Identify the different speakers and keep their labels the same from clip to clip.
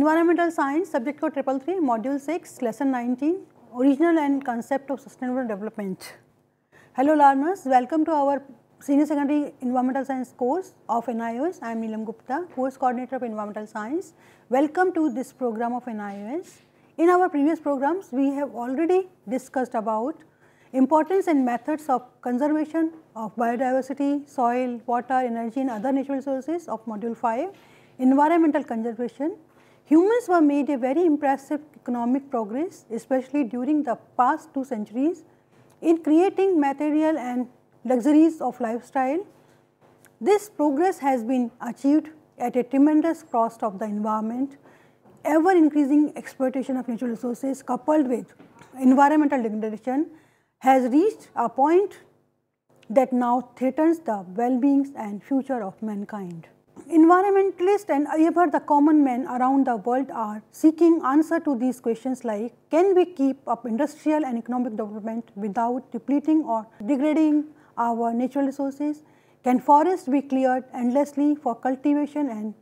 Speaker 1: Environmental Science, Subject Code 333, Module 6, Lesson 19, Original and Concept of Sustainable Development. Hello learners, welcome to our Senior Secondary Environmental Science course of NIOS. I am Neelam Gupta, Course Coordinator of Environmental Science. Welcome to this program of NIOS. In our previous programs, we have already discussed about importance and methods of conservation of biodiversity, soil, water, energy and other natural resources of Module 5, Environmental Conservation. Humans were made a very impressive economic progress, especially during the past 2 centuries, in creating material and luxuries of lifestyle. This progress has been achieved at a tremendous cost of the environment. Ever increasing exploitation of natural resources coupled with environmental degradation has reached a point that now threatens the well-being and future of mankind. Environmentalists and ever the common men around the world are seeking answer to these questions like, can we keep up industrial and economic development without depleting or degrading our natural resources? Can forests be cleared endlessly for cultivation and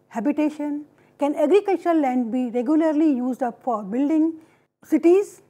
Speaker 1: habitation? Can agricultural land be regularly used up for building cities,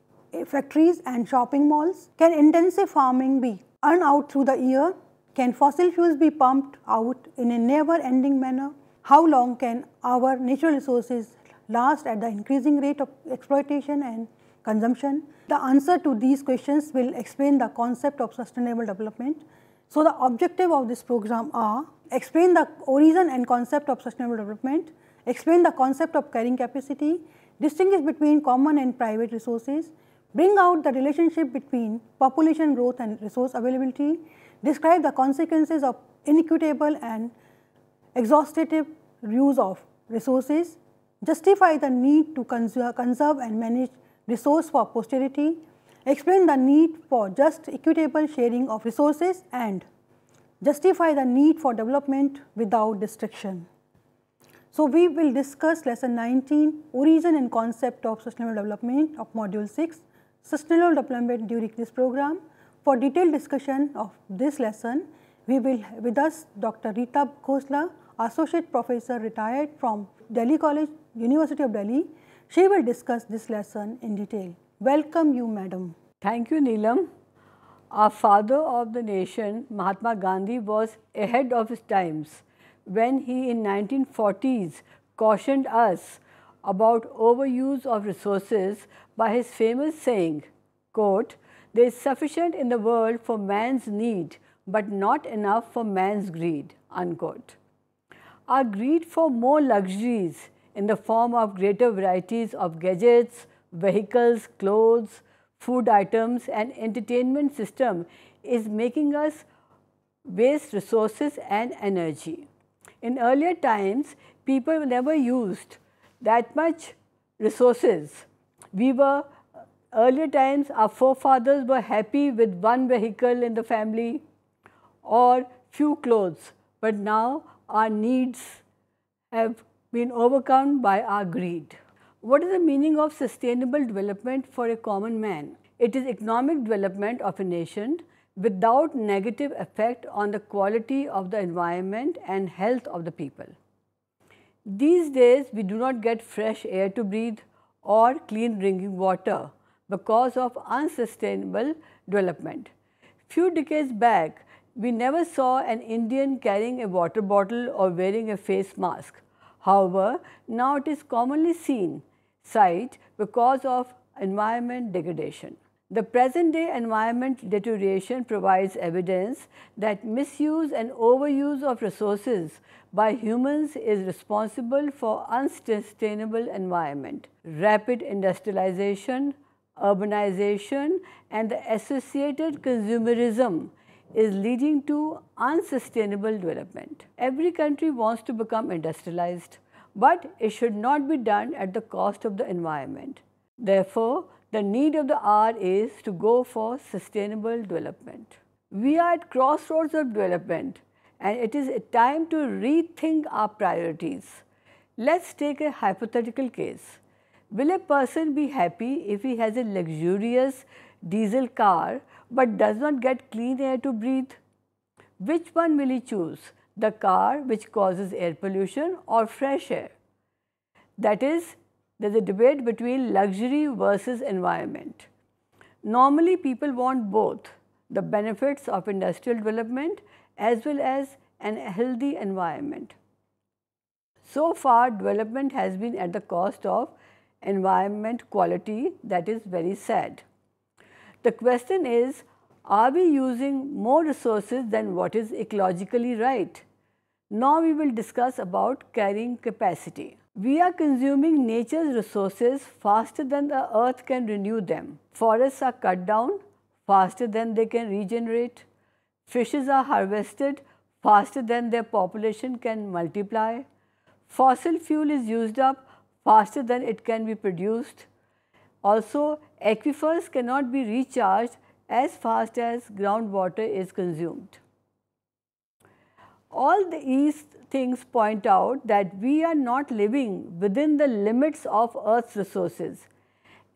Speaker 1: factories and shopping malls? Can intensive farming be earned out through the year? Can fossil fuels be pumped out in a never-ending manner? How long can our natural resources last at the increasing rate of exploitation and consumption? The answer to these questions will explain the concept of sustainable development. So, the objective of this program are explain the origin and concept of sustainable development, explain the concept of carrying capacity, distinguish between common and private resources, bring out the relationship between population growth and resource availability, describe the consequences of inequitable and exhaustive use of resources, justify the need to conserve and manage resource for posterity, explain the need for just equitable sharing of resources and justify the need for development without destruction. So, we will discuss lesson 19, origin and concept of sustainable development of module 6, sustainable development during this program. For detailed discussion of this lesson, we will have with us Dr. Rita Khosla, Associate Professor retired from Delhi College, University of Delhi. She will discuss this lesson in detail. Welcome you, madam.
Speaker 2: Thank you, Neelam. Our father of the nation, Mahatma Gandhi, was ahead of his times when he in 1940s cautioned us about overuse of resources by his famous saying, quote, "There is sufficient in the world for man's need, but not enough for man's greed." Unquote. Our greed for more luxuries in the form of greater varieties of gadgets, vehicles, clothes, food items and entertainment system is making us waste resources and energy. In earlier times, people never used that much resources. Earlier times, our forefathers were happy with one vehicle in the family or few clothes, but now our needs have been overcome by our greed. What is the meaning of sustainable development for a common man? It is economic development of a nation without negative effect on the quality of the environment and health of the people. These days, we do not get fresh air to breathe or clean drinking water because of unsustainable development. Few decades back, we never saw an Indian carrying a water bottle or wearing a face mask. However, now it is commonly sight because of environment degradation. The present day environment deterioration provides evidence that misuse and overuse of resources by humans is responsible for unsustainable environment. Rapid industrialization, urbanization and the associated consumerism is leading to unsustainable development. Every country wants to become industrialized, but it should not be done at the cost of the environment. Therefore, the need of the hour is to go for sustainable development. We are at crossroads of development and it is a time to rethink our priorities. Let's take a hypothetical case. Will a person be happy if he has a luxurious diesel car but does not get clean air to breathe? Which one will he choose? The car which causes air pollution or fresh air? That is, there is a debate between luxury versus environment. Normally, people want both the benefits of industrial development as well as an healthy environment. So far, development has been at the cost of environment quality. That is very sad. The question is, are we using more resources than what is ecologically right? Now we will discuss about carrying capacity. We are consuming nature's resources faster than the earth can renew them. Forests are cut down faster than they can regenerate. Fishes are harvested faster than their population can multiply. Fossil fuel is used up faster than it can be produced. Also, aquifers cannot be recharged as fast as groundwater is consumed. All these things point out that we are not living within the limits of Earth's resources,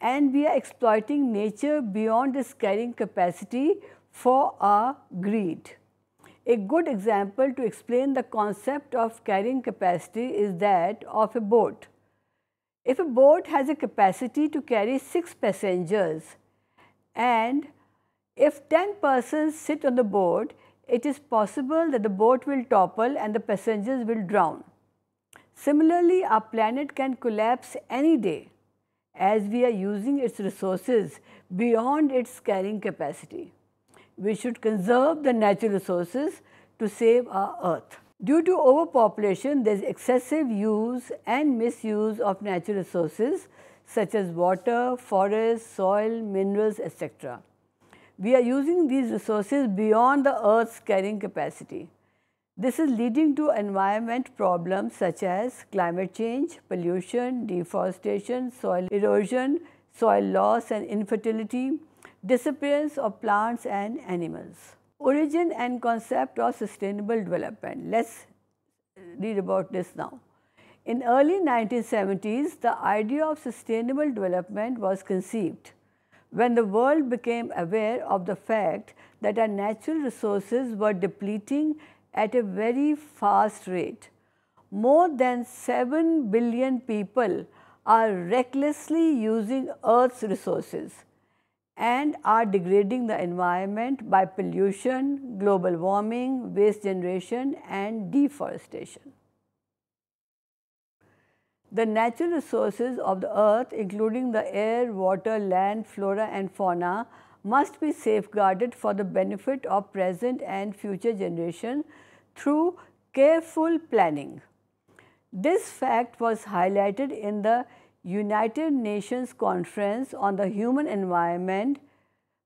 Speaker 2: and we are exploiting nature beyond its carrying capacity for our greed. A good example to explain the concept of carrying capacity is that of a boat. If a boat has a capacity to carry 6 passengers and if 10 persons sit on the boat, it is possible that the boat will topple and the passengers will drown. Similarly, our planet can collapse any day as we are using its resources beyond its carrying capacity. We should conserve the natural resources to save our earth. Due to overpopulation, there is excessive use and misuse of natural resources such as water, forests, soil, minerals, etc. We are using these resources beyond the earth's carrying capacity. This is leading to environment problems such as climate change, pollution, deforestation, soil erosion, soil loss and infertility, disappearance of plants and animals. Origin and concept of sustainable development. Let's read about this now. In early 1970s, the idea of sustainable development was conceived when the world became aware of the fact that our natural resources were depleting at a very fast rate. More than 7 billion people are recklessly using Earth's resources and are degrading the environment by pollution, global warming, waste generation and deforestation. The natural resources of the earth, including the air, water, land, flora and fauna, must be safeguarded for the benefit of present and future generations through careful planning. This fact was highlighted in the United Nations Conference on the Human Environment,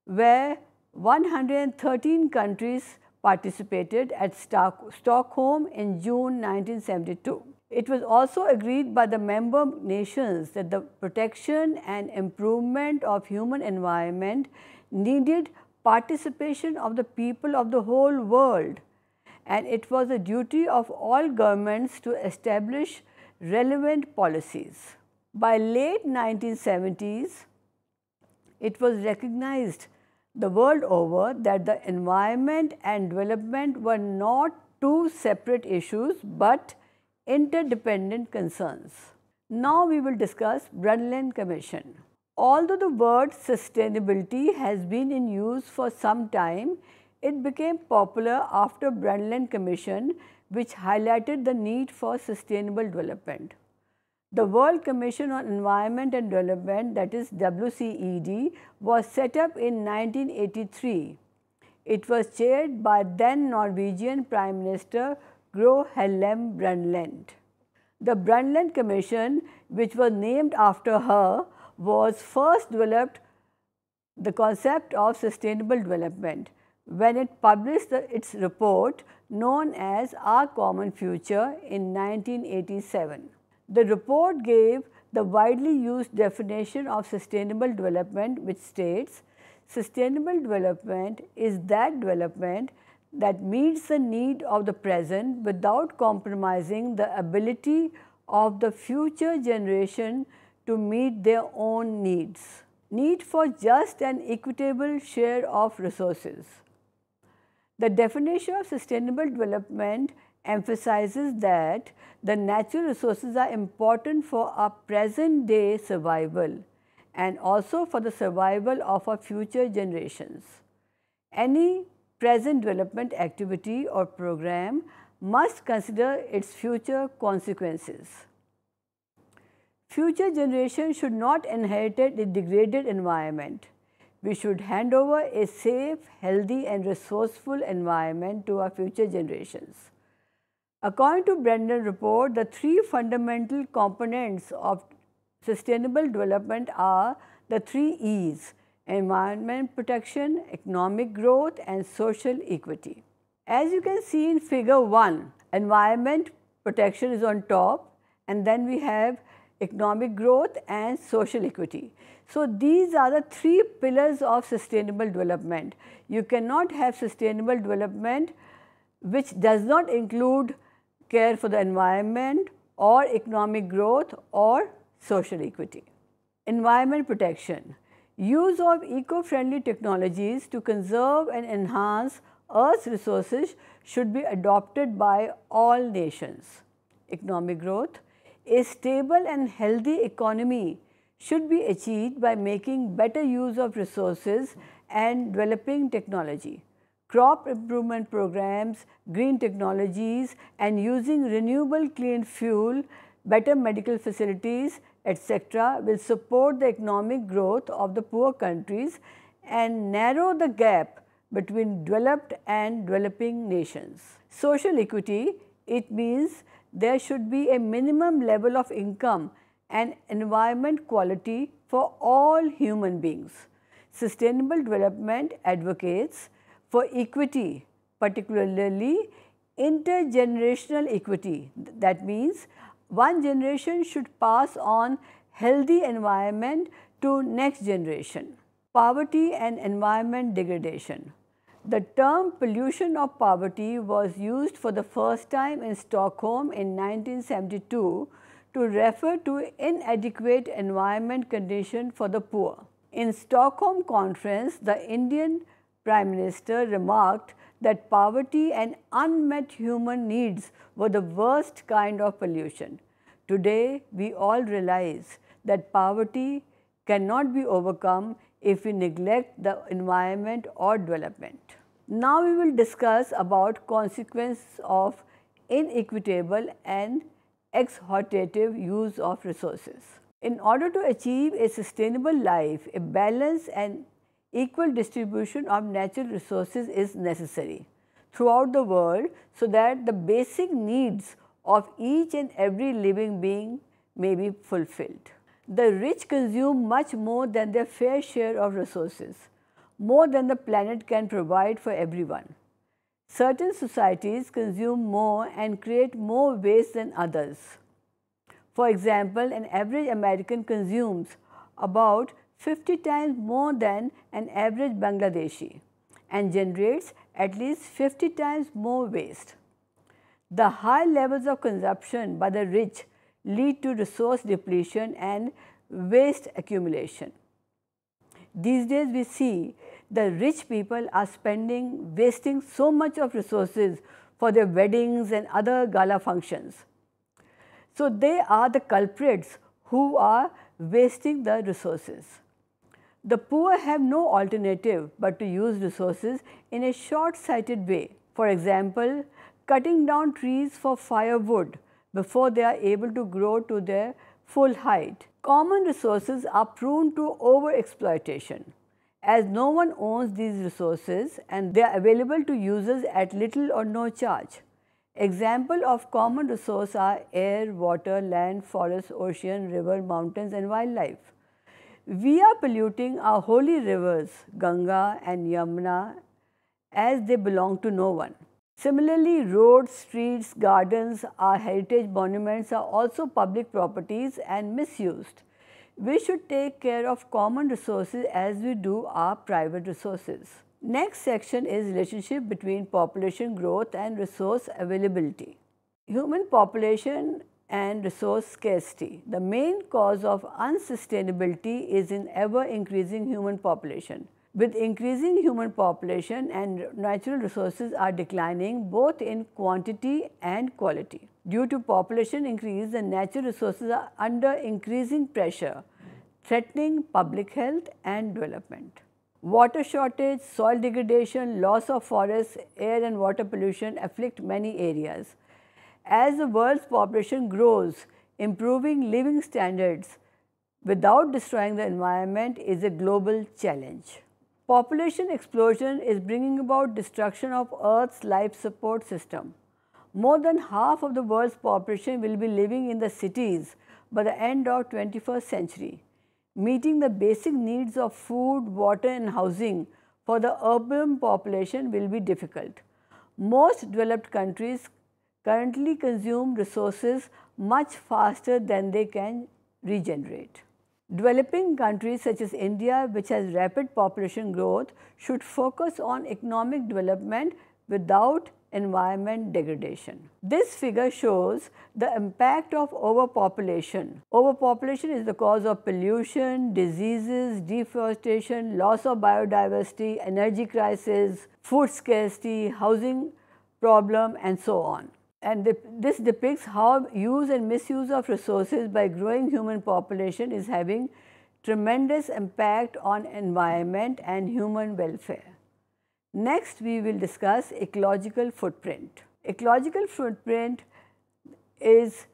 Speaker 2: where 113 countries participated at Stockholm in June 1972. It was also agreed by the member nations that the protection and improvement of human environment needed participation of the people of the whole world, and it was a duty of all governments to establish relevant policies. By late 1970s, it was recognized the world over that the environment and development were not two separate issues but interdependent concerns. Now we will discuss Brundtland Commission. Although the word sustainability has been in use for some time, it became popular after Brundtland Commission, which highlighted the need for sustainable development. The World Commission on Environment and Development, that is WCED, was set up in 1983. It was chaired by then Norwegian Prime Minister Gro Harlem Brundtland. The Brundtland Commission, which was named after her, was first developed the concept of sustainable development when it published its report known as Our Common Future in 1987. The report gave the widely used definition of sustainable development, which states, sustainable development is that development that meets the need of the present without compromising the ability of the future generation to meet their own needs. Need for just and equitable share of resources. The definition of sustainable development emphasizes that the natural resources are important for our present day survival and also for the survival of our future generations. Any present development activity or program must consider its future consequences. Future generations should not inherit a degraded environment. We should hand over a safe, healthy and resourceful environment to our future generations. According to Brendan report, the three fundamental components of sustainable development are the three E's: environment protection, economic growth and social equity. As you can see in figure 1, environment protection is on top and then we have economic growth and social equity. So, these are the three pillars of sustainable development. You cannot have sustainable development which does not include care for the environment or economic growth or social equity. Environment protection. Use of eco-friendly technologies to conserve and enhance Earth's resources should be adopted by all nations. Economic growth. A stable and healthy economy should be achieved by making better use of resources and developing technology. Crop improvement programs, green technologies and using renewable clean fuel, better medical facilities, etc. will support the economic growth of the poor countries and narrow the gap between developed and developing nations. Social equity, it means there should be a minimum level of income and environment quality for all human beings. Sustainable development advocates for equity, particularly intergenerational equity. That means one generation should pass on healthy environment to next generation. Poverty and environment degradation. The term pollution of poverty was used for the first time in Stockholm in 1972 to refer to inadequate environment condition for the poor. In Stockholm Conference, the Indian Prime Minister remarked that poverty and unmet human needs were the worst kind of pollution. Today, we all realize that poverty cannot be overcome if we neglect the environment or development. Now, we will discuss about consequences of inequitable and exploitative use of resources. In order to achieve a sustainable life, a balanced and equal distribution of natural resources is necessary throughout the world so that the basic needs of each and every living being may be fulfilled. The rich consume much more than their fair share of resources, more than the planet can provide for everyone. Certain societies consume more and create more waste than others. For example, an average American consumes about 50 times more than an average Bangladeshi and generates at least 50 times more waste. The high levels of consumption by the rich lead to resource depletion and waste accumulation. These days we see the rich people are wasting so much of resources for their weddings and other gala functions. So they are the culprits who are wasting the resources. The poor have no alternative but to use resources in a short-sighted way. For example, cutting down trees for firewood before they are able to grow to their full height. Common resources are prone to overexploitation, as no one owns these resources and they are available to users at little or no charge. Examples of common resources are air, water, land, forest, ocean, river, mountains and wildlife. We are polluting our holy rivers, Ganga and Yamuna, as they belong to no one. Similarly, roads, streets, gardens, our heritage monuments are also public properties and misused. We should take care of common resources as we do our private resources. Next section is relationship between population growth and resource availability. Human population and resource scarcity. The main cause of unsustainability is in ever increasing human population. with increasing human population and natural resources are declining both in quantity and quality. Due to population increase, the natural resources are under increasing pressure, threatening public health and development. Water shortage, soil degradation, loss of forests, air and water pollution afflict many areas. As the world's population grows, improving living standards without destroying the environment is a global challenge. Population explosion is bringing about destruction of Earth's life support system. More than half of the world's population will be living in the cities by the end of 21st century. Meeting the basic needs of food, water and housing for the urban population will be difficult. Most developed countries currently consume resources much faster than they can regenerate. Developing countries such as India, which has rapid population growth, should focus on economic development without environment degradation. This figure shows the impact of overpopulation. Overpopulation is the cause of pollution, diseases, deforestation, loss of biodiversity, energy crisis, food scarcity, housing problem and so on. And this depicts how use and misuse of resources by growing human population is having tremendous impact on environment and human welfare. Next, we will discuss ecological footprint. Ecological footprint is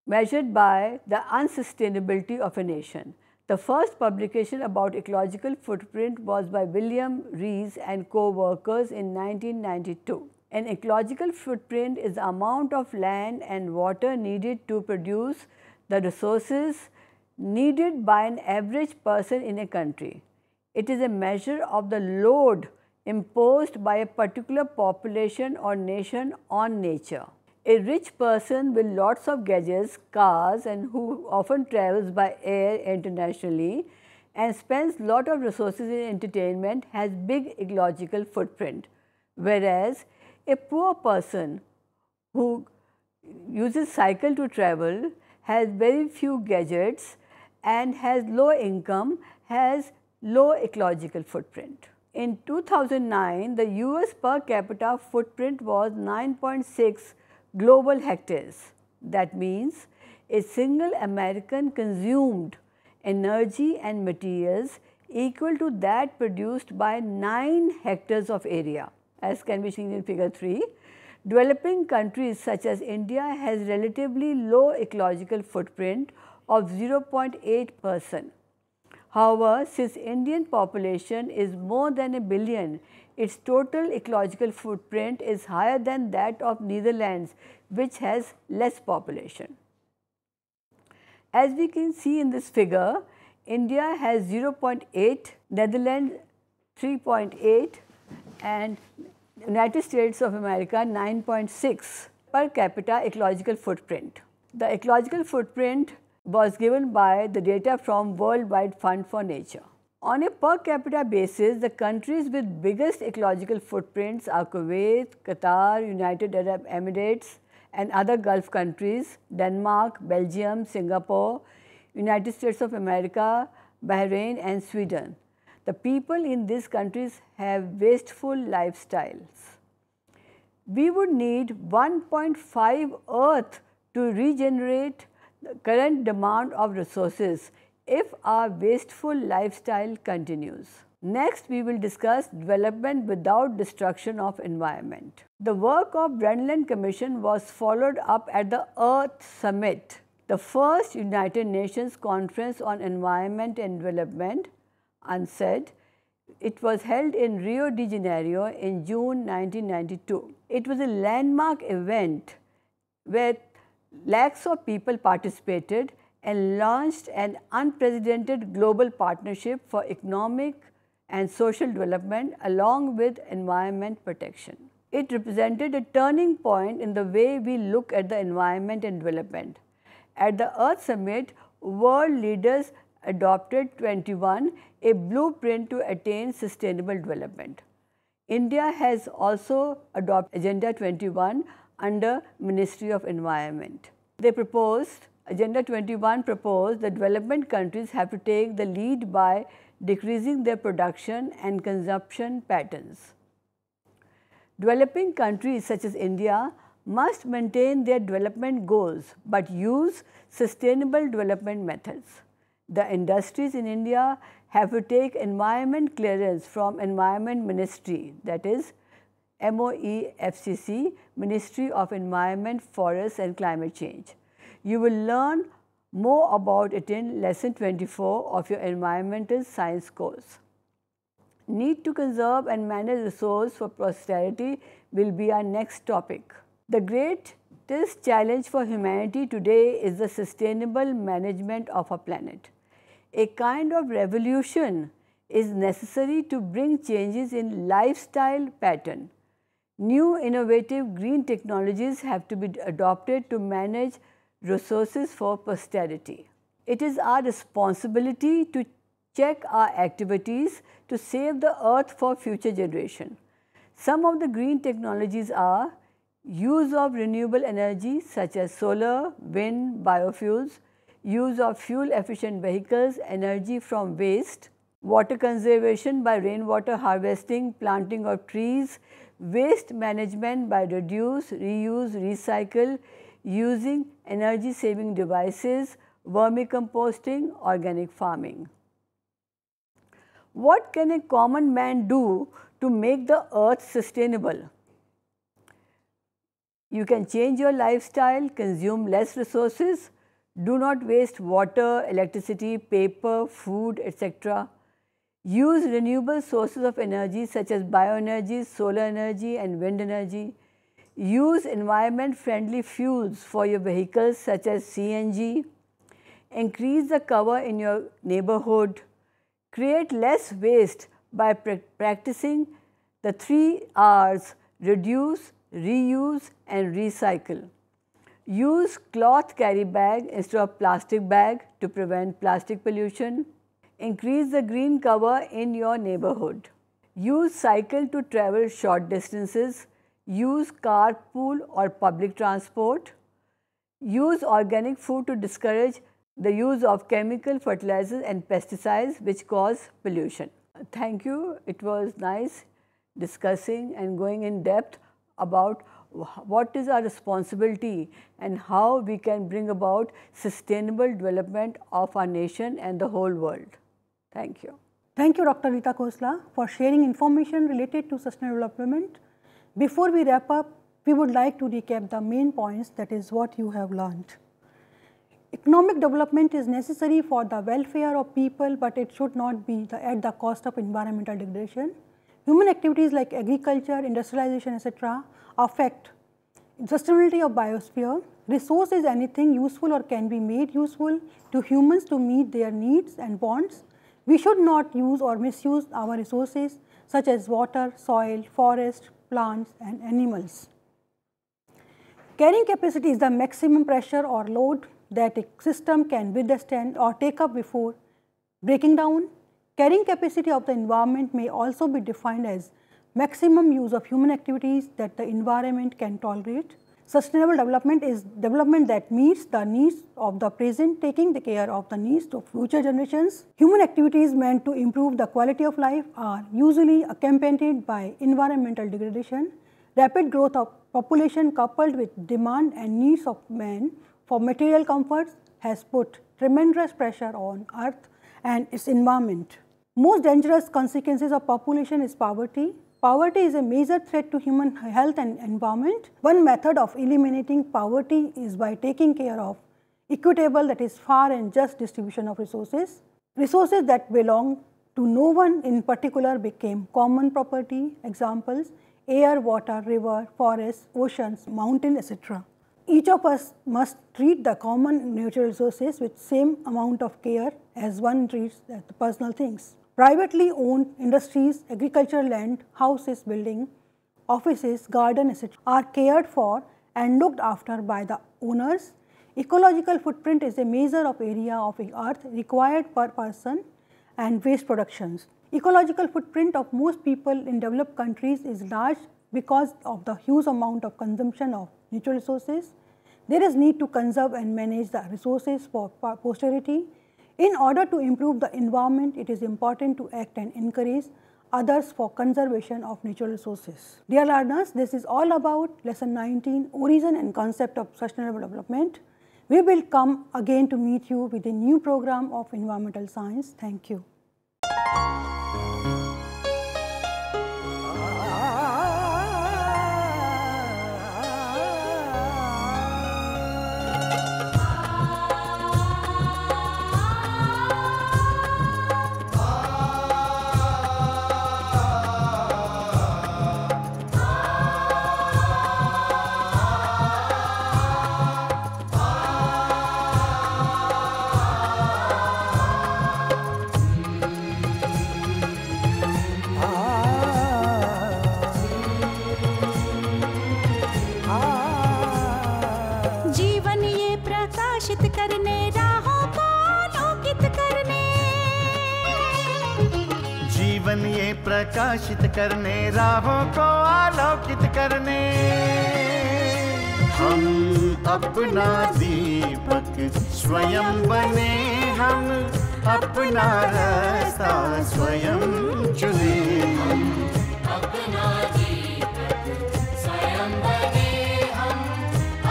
Speaker 2: measured by the unsustainability of a nation. The first publication about ecological footprint was by William Rees and co-workers in 1992. An ecological footprint is the amount of land and water needed to produce the resources needed by an average person in a country. It is a measure of the load imposed by a particular population or nation on nature. A rich person with lots of gadgets, cars and who often travels by air internationally and spends lot of resources in entertainment has big ecological footprint, whereas a poor person who uses cycle to travel, has very few gadgets and has low income, has low ecological footprint. In 2009, the US per capita footprint was 9.6 global hectares. That means a single American consumed energy and materials equal to that produced by 9 hectares of area, as can be seen in figure 3. Developing countries such as India has relatively low ecological footprint of 0.8%. However, since Indian population is more than a billion, its total ecological footprint is higher than that of Netherlands, which has less population. As we can see in this figure, India has 0.8, Netherlands 3.8 and United States of America 9.6 per capita ecological footprint. The ecological footprint was given by the data from World Wide Fund for Nature. On a per capita basis, the countries with biggest ecological footprints are Kuwait, Qatar, United Arab Emirates and other Gulf countries, Denmark, Belgium, Singapore, United States of America, Bahrain and Sweden. The people in these countries have wasteful lifestyles. We would need 1.5 Earth to regenerate the current demand of resources if our wasteful lifestyle continues. Next, we will discuss development without destruction of environment. The work of Brundtland Commission was followed up at the Earth Summit, the first United Nations Conference on Environment and Development, UNCED. It was held in Rio de Janeiro in June 1992. It was a landmark event where lakhs of people participated and launched an unprecedented global partnership for economic and social development along with environment protection. It represented a turning point in the way we look at the environment and development. At the Earth Summit, world leaders adopted 21, a blueprint to attain sustainable development. India has also adopted Agenda 21 under Ministry of Environment. They proposed Agenda 21 proposed that development countries have to take the lead by decreasing their production and consumption patterns. Developing countries such as India must maintain their development goals but use sustainable development methods. The industries in India have to take environment clearance from Environment Ministry, that is MOEFCC, Ministry of Environment, Forests and Climate Change. You will learn more about it in lesson 24 of your environmental science course. Need to conserve and manage resources for posterity will be our next topic. The greatest challenge for humanity today is the sustainable management of our planet. A kind of revolution is necessary to bring changes in lifestyle pattern. New innovative green technologies have to be adopted to manage resources for posterity. It is our responsibility to check our activities to save the earth for future generation. Some of the green technologies are use of renewable energy such as solar, wind, biofuels, use of fuel efficient vehicles, energy from waste, water conservation by rainwater harvesting, planting of trees, waste management by reduce, reuse, recycle, using energy saving devices, vermicomposting, organic farming. What can a common man do to make the earth sustainable? You can change your lifestyle, consume less resources, do not waste water, electricity, paper, food, etc. Use renewable sources of energy such as bioenergy, solar energy and wind energy. Use environment friendly fuels for your vehicles such as CNG. Increase the cover in your neighborhood. Create less waste by practicing the 3 R's: reduce, reuse and recycle. Use cloth carry bag instead of plastic bag to prevent plastic pollution. Increase the green cover in your neighborhood. Use cycle to travel short distances. Use carpool or public transport. Use organic food to discourage the use of chemical fertilizers and pesticides which cause pollution. Thank you. It was nice discussing and going in depth about what is our responsibility and how we can bring about sustainable development of our nation and the whole world. Thank you.
Speaker 1: Thank you, Dr. Rita Khosla, for sharing information related to sustainable development. Before we wrap up, we would like to recap the main points, that is what you have learned. Economic development is necessary for the welfare of people, but it should not be at the cost of environmental degradation. Human activities like agriculture, industrialization, etc. affect sustainability of biosphere. Resource is anything useful or can be made useful to humans to meet their needs and wants. We should not use or misuse our resources such as water, soil, forest, plants and animals. Carrying capacity is the maximum pressure or load that a system can withstand or take up before breaking down. Carrying capacity of the environment may also be defined as maximum use of human activities that the environment can tolerate. Sustainable development is development that meets the needs of the present, taking the care of the needs of future generations. Human activities meant to improve the quality of life are usually accompanied by environmental degradation. Rapid growth of population coupled with demand and needs of man for material comforts has put tremendous pressure on earth and its environment. Most dangerous consequences of population is poverty. Poverty is a major threat to human health and environment. One method of eliminating poverty is by taking care of equitable, that is fair and just distribution of resources. Resources that belong to no one in particular became common property. Examples: air, water, river, forests, oceans, mountains, etc. Each of us must treat the common natural resources with same amount of care as one treats the personal things. Privately owned industries, agricultural land, houses, buildings, offices, gardens, etc. are cared for and looked after by the owners. Ecological footprint is a measure of area of earth required per person and waste productions. Ecological footprint of most people in developed countries is large because of the huge amount of consumption of natural resources. there is need to conserve and manage the resources for posterity. In order to improve the environment, it is important to act and encourage others for conservation of natural resources. Dear learners, this is all about lesson 19, Origin and Concept of Sustainable Development. We will come again to meet you with a new program of environmental science. Thank you.
Speaker 3: प्रकाशित करने राहों को आलोकित करने हम अपना दीपक स्वयं बने, हम अपना रास्ता स्वयं चुने। हम अपना दीपक स्वयं बने, हम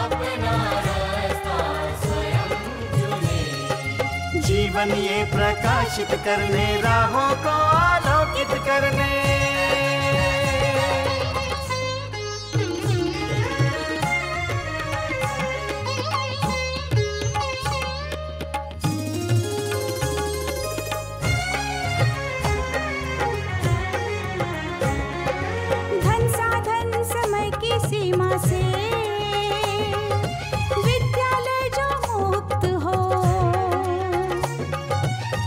Speaker 3: अपना रास्ता स्वयं चुने। जीवन ये प्रकाशित करने राहों को आलोकित करने।
Speaker 4: धन साधन समय की सीमा से विद्यालय जो मुक्त हो,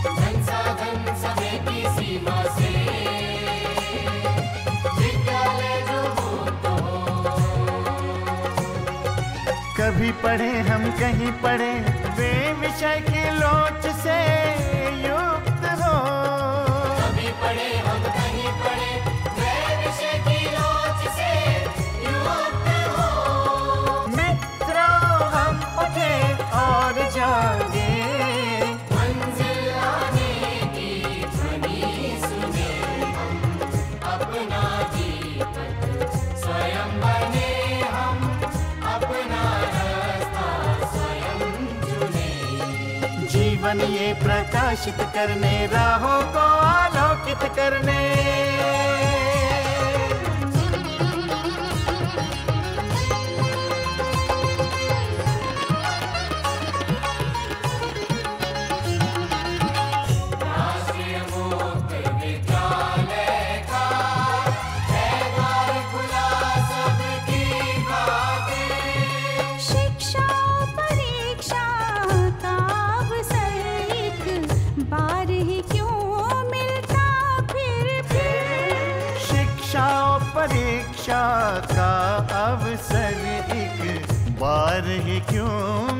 Speaker 4: धन साधन समय की सीमा से विद्यालय जो मुक्त हो।
Speaker 3: कभी पढ़े हम कहीं पढ़े वे विषय की लोच से युक्त हो।
Speaker 4: कभी पढ़े हम कहीं पढ़े वे विषय की लोच से युक्त हो।
Speaker 3: मित्रों हम उठे और जागे,
Speaker 4: मंजिल आने की ध्वनि सुने। हम अपना दीपक स्वयं बने, हम अपना रास्ता स्वयं चुने।
Speaker 3: जीवन ये प्रकाशित करने राहों को आलोकित करने।
Speaker 4: राष्ट्रीय मुक्त विद्यालय का है द्वार खुला सबकी खातिर। शिक्षा परीक्षा का अवसर एक बार ही क्यों मिलता फिर।
Speaker 3: शिक्षा और परीक्षा का अवसर एक बार ही क्यों